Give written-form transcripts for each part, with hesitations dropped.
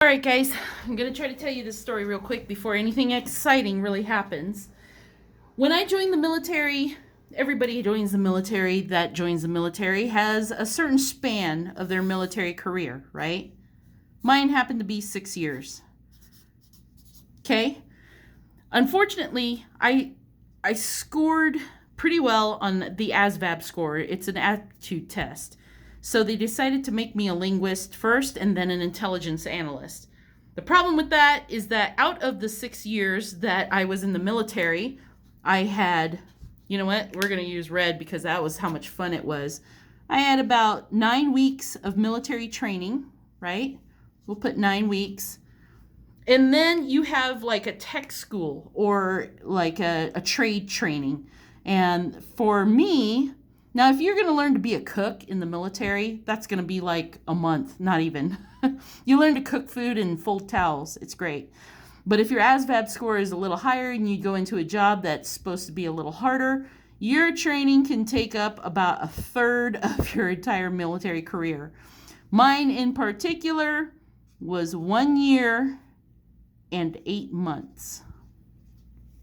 All right, guys, I'm going to try to tell you this story real quick before anything exciting really happens. When I joined the military, everybody who joins the military that joins the military has a certain span of their military career, right? Mine happened to be 6 years. Okay? Unfortunately, I scored pretty well on the ASVAB score. It's an aptitude test. So they decided to make me a linguist first and then an intelligence analyst. The problem with that is that out of the 6 years that I was in the military, I had, you know what, we're going to use red because that was how much fun it was. I had about 9 weeks of military training, right? We'll put 9 weeks. And then you have like a tech school or like a trade training. And for me, now if you're going to learn to be a cook in the military, that's going to be like a month, not even. You learn to cook food and fold towels. It's great. But if your ASVAB score is a little higher and you go into a job that's supposed to be a little harder, your training can take up about a third of your entire military career. Mine in particular was 1 year and 8 months.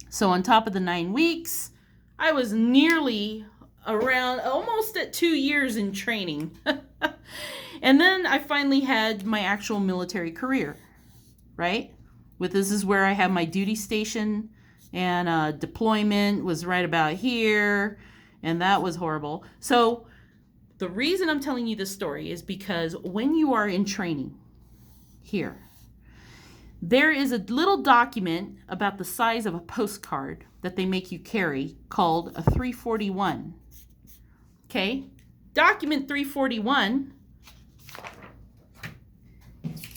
So on top of the 9 weeks, I was nearly around almost at 2 years in training. And then I finally had my actual military career, right? This is where I have my duty station, and deployment was right about here, and that was horrible. So the reason I'm telling you this story is because when you are in training here, there is a little document about the size of a postcard that they make you carry called a 341. Okay? Document 341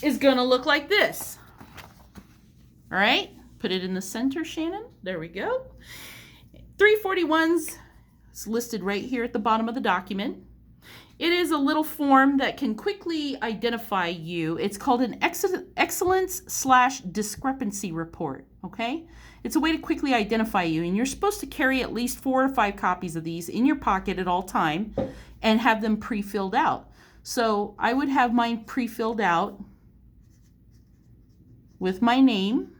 is going to look like this. All right? Put it in the center, Shannon. There we go. 341's is listed right here at the bottom of the document. It is a little form that can quickly identify you. It's called an excellence/discrepancy report, okay? It's a way to quickly identify you, and you're supposed to carry at least 4 or 5 copies of these in your pocket at all time and have them pre-filled out. So I would have mine pre-filled out with my name,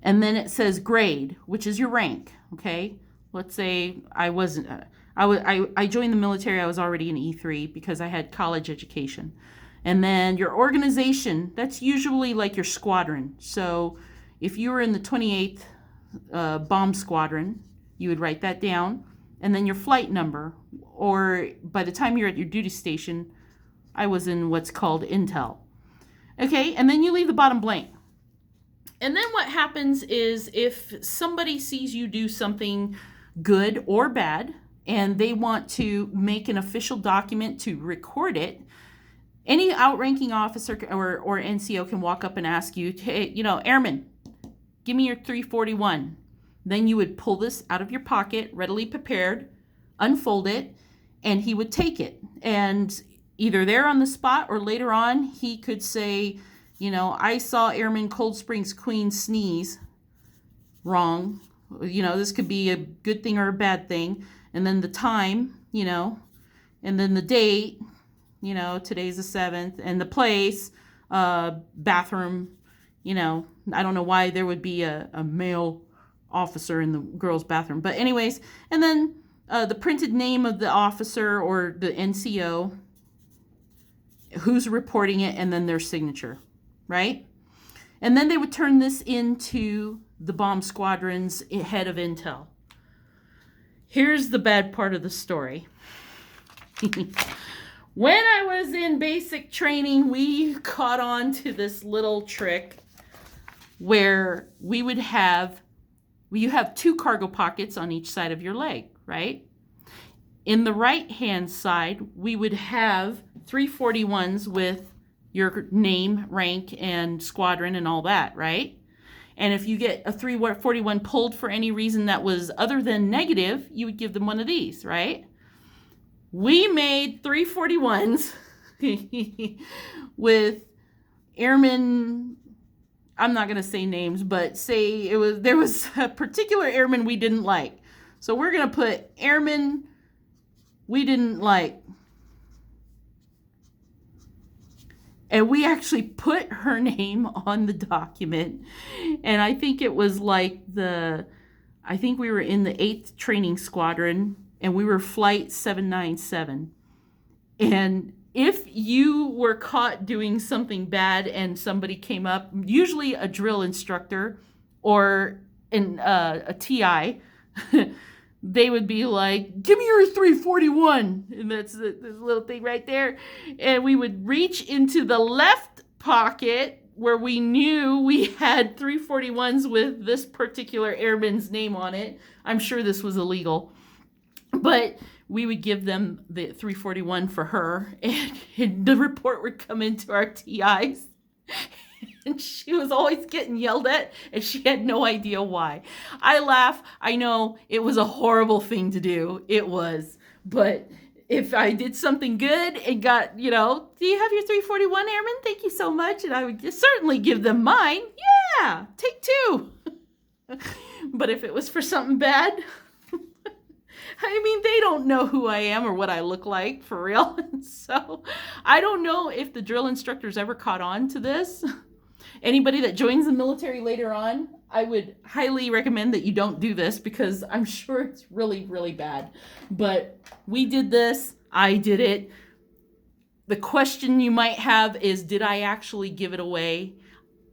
and then it says grade, which is your rank, okay? Let's say I wasn't, I joined the military, I was already an E3 because I had college education. And then your organization, that's usually like your squadron. So if you were in the 28th bomb squadron, you would write that down. And then your flight number, or by the time you're at your duty station, I was in what's called intel. Okay, and then you leave the bottom blank. And then what happens is if somebody sees you do something good or bad, and they want to make an official document to record it, any outranking officer or NCO can walk up and ask you, hey, airman, give me your 341. Then you would pull this out of your pocket, readily prepared, unfold it, and he would take it. And either there on the spot or later on, he could say, I saw Airman Cold Springs Queen sneeze. Wrong. This could be a good thing or a bad thing. And then the time, and then the date, today's the 7th, and the place, bathroom, I don't know why there would be a male officer in the girls' bathroom. But anyways, and then the printed name of the officer or the NCO, who's reporting it, and then their signature, right? And then they would turn this into the bomb squadron's head of intel. Here's the bad part of the story. When I was in basic training, we caught on to this little trick where you have 2 cargo pockets on each side of your leg, right? In the right-hand side, we would have 341's with your name, rank, and squadron and all that, right? And if you get a 341 pulled for any reason that was other than negative, you would give them one of these, right? We made 341's with airmen, I'm not going to say names, but say there was a particular airman we didn't like. So we're going to put airmen we didn't like. And we actually put her name on the document. And I think it was like I think we were in the 8th Training Squadron, and we were Flight 797. And if you were caught doing something bad and somebody came up, usually a drill instructor or a TI, they would be like, give me your 341. And that's the little thing right there. And we would reach into the left pocket where we knew we had 341's with this particular airman's name on it. I'm sure this was illegal. But we would give them the 341 for her, and the report would come into our TIs. And she was always getting yelled at, and she had no idea why. I laugh. I know it was a horrible thing to do. It was. But if I did something good and got, do you have your 341, Airman? Thank you so much. And I would just certainly give them mine. Yeah, take 2. But if it was for something bad, I mean, they don't know who I am or what I look like, for real. So I don't know if the drill instructors ever caught on to this. Anybody that joins the military later on, I would highly recommend that you don't do this, because I'm sure it's really, really bad. But we did this. I did it. The question you might have is, did I actually give it away?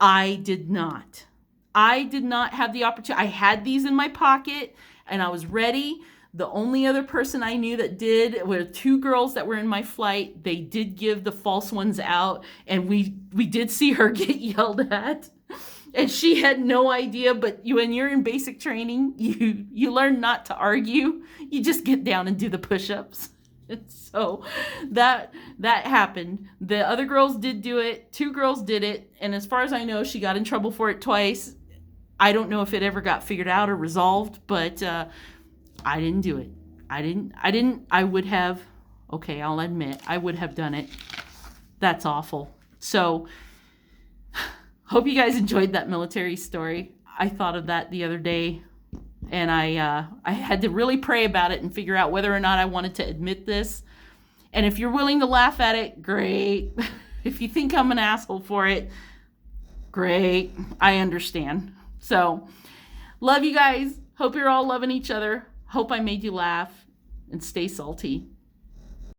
I did not. I did not have the opportunity. I had these in my pocket and I was ready. The only other person I knew that did were 2 girls that were in my flight. They did give the false ones out, and we did see her get yelled at. And she had no idea, but when you're in basic training, you learn not to argue. You just get down and do the push-ups. And so that happened. The other girls did do it. 2 girls did it, and as far as I know, she got in trouble for it twice. I don't know if it ever got figured out or resolved, but I didn't do it. I would have, okay, I'll admit, I would have done it. That's awful. So, hope you guys enjoyed that military story. I thought of that the other day, and I had to really pray about it and figure out whether or not I wanted to admit this. And if you're willing to laugh at it, great. If you think I'm an asshole for it, great. I understand. So, love you guys. Hope you're all loving each other. Hope I made you laugh, and stay salty.